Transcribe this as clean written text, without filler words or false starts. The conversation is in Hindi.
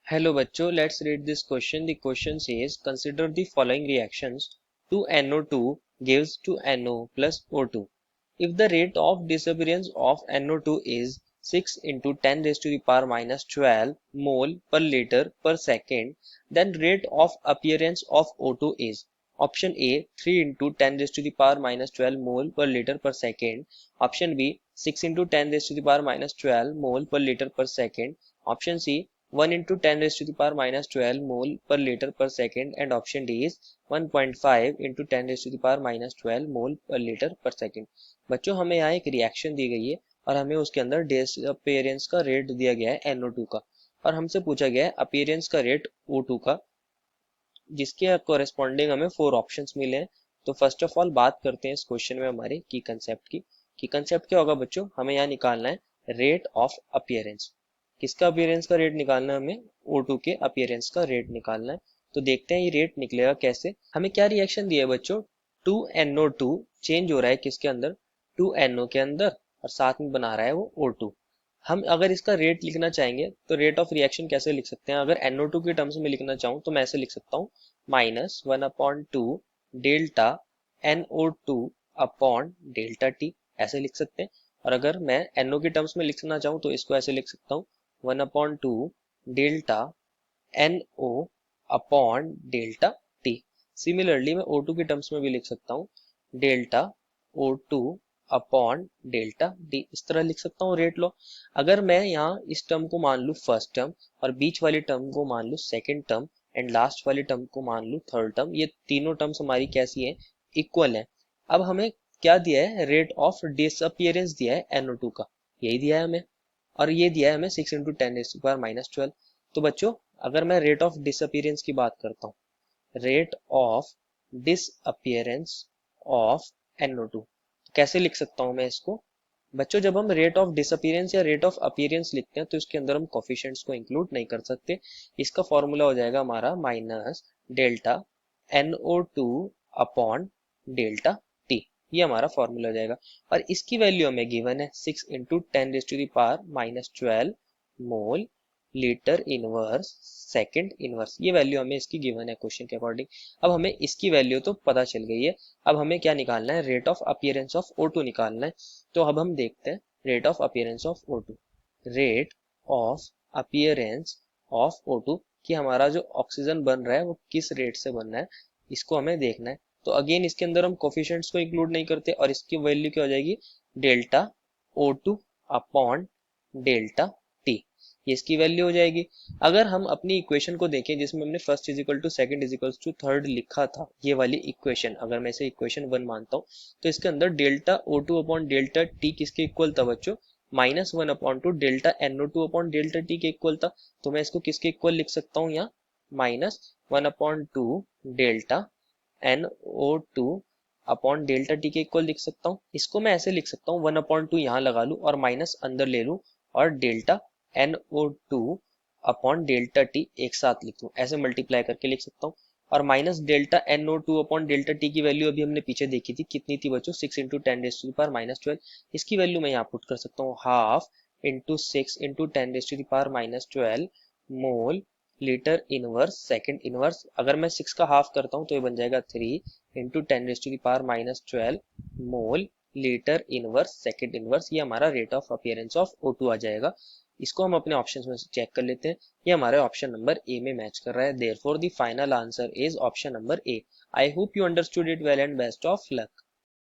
Hello बच्चों, let's read this question. The question says, consider the following reactions. 2NO2 gives to NO plus O2. If the rate of disappearance of NO2 is 6 into 10 raised to the power minus 12 mole per liter per second, then rate of appearance of O2 is option A 3 into 10 raised to the power minus 12 mole per liter per second, option B 6 into 10 raised to the power minus 12 mole per liter per second, option C 1 into 10 raised to the power minus 12 mole per liter per second, and option D is 1.5 into 10 raised to the power minus 12 mole per liter per second. बच्चों हमें यहाँ एक रिएक्शन दी गई है और हमें उसके अंदर डिसअपीयरेंस का रेट दिया गया है NO2 का, और हमसे पूछा गया है अपीयरेंस का रेट O2 का, जिसके कोरेस्पॉन्डिंग हमें 4 ऑप्शंस मिले हैं। तो फर्स्ट ऑफ ऑल बात करते हैं इस क्वेश्चन में हमारे की कंसेप्ट की। की कंसेप्ट क्या होगा बच्चों, हमें यहाँ निकालना है रेट ऑफ अपीयरेंस। किसका अपीयरेंस का रेट निकालना है, हमें O2 के अपीयरेंस का रेट निकालना है। तो देखते हैं ये रेट निकलेगा कैसे। हमें क्या रिएक्शन दिया है बच्चों, 2NO2 चेंज हो रहा है किसके अंदर, 2NO के अंदर, और साथ में बना रहा है वो O2। हम अगर इसका रेट लिखना चाहेंगे तो रेट ऑफ रिएक्शन कैसे लिख सकते हैं, अगर NO2 के टर्म्स में लिखना चाहूँ तो मैं ऐसे लिख सकता हूँ -1/2 delta NO2 upon delta T, ऐसे लिख सकते हैं। और अगर मैं NO के टर्म्स में लिखना चाहूँ तो इसको ऐसे लिख सकता हूँ 1/2 delta NO upon delta T। Similarly मैं O2 के टर्म्स में भी लिख सकता हूँ delta O2 upon delta D, इस तरह लिख सकता हूँ रेट लो। अगर मैं यहाँ इस टर्म को मान लूँ फर्स्ट टर्म, और बीच वाली टर्म को मान लूँ सेकेंड टर्म, एंड लास्ट वाली टर्म को मान लूँ थर्ड टर्म, ये तीनों टर्म्स हमारी कैसी है, इक्वल है। अब हमें क्या दिया है, रेट ऑफ डिसअपियरेंस दिया है NO2 का, यही दिया है हमें, और ये दिया है हमें 6 इंटू 10⁻⁻12। तो बच्चों अगर मैं रेट ऑफ डिसअपियरेंस की बात करता हूँ, rate of disappearance of NO2 कैसे लिख सकता हूँ मैं इसको बच्चों। जब हम रेट ऑफ डिसअपियरेंस या रेट ऑफ अपीयरेंस लिखते हैं तो इसके अंदर हम कोफिशिएंट्स को इंक्लूड नहीं कर सकते। इसका फॉर्मूला हो जाएगा हमारा minus delta NO2 upon delta T, ये हमारा फॉर्मूला हो जाएगा। और इसकी वैल्यू हमें गिवन है 6 into 10⁻⁻12 mole litre inverse second inverse, ये वैल्यू हमें इसकी गिवन है क्वेश्चन के अकॉर्डिंग। अब हमें इसकी वैल्यू तो पता चल गई है, अब हमें क्या निकालना है, rate of appearance of O2 निकालना है। तो अब हम देखते हैं rate of appearance of O2। Rate of appearance of O2 कि हमारा जो ऑक्सीजन बन रहा है वो किस रेट से बन रहा है, इसको हमें देखना है। तो अगेन इसके अंदर हम कोफिशिएंट्स को इंक्लूड नहीं करते, और इसकी वैल्यू क्या हो जाएगी, delta O2 upon delta T, ये इसकी वैल्यू हो जाएगी। अगर हम अपनी इक्वेशन को देखें जिसमें हमने first is equal to second is equal to third लिखा था, ये वाली इक्वेशन अगर मैं इसे इक्वेशन 1 मानता हूँ, तो इसके अंदर delta O2 upon delta T किसके इक्वल था बच्चों, -1/2 delta NO2 upon delta T के इक्वल था। तो मैं इसको किसके इक्वल लिख सकता हूँ यहाँ, -1/2 delta NO2 upon delta T के इक्वल लिख सकता हूँ। इसको मैं ऐसे लिख सकता हूँ 1/2 यहाँ लगा लूँ और माइनस अंदर ले लूँ, और delta NO2 upon delta T एक साथ लिख दूँ, ऐसे मल्टीप्लाई करके लिख सकता हूँ। और minus delta NO2 upon delta T की वैल्यू अभी हमने पीछे देखी थी, कितनी थी बच्चों, 6 इंटू 10⁻⁻12। इसकी वैल्यू मैं यहाँ पुट कर सकता हूँ half into 6 into 10⁻⁻12 mole litre inverse second inverse. अगर मैं 6 का हाफ करता हूँ तो ये बन जाएगा 3 into 10⁻⁻12 mole litre inverse second inverse. ये हमारा rate of appearance of O2 आ जाएगा। इसको हम अपने ऑप्शंस में से चेक कर लेते हैं, ये हमारे ऑप्शन नंबर ए में मैच कर रहा है। Therefore the final answer is option number A. I hope you understood it well and best of luck.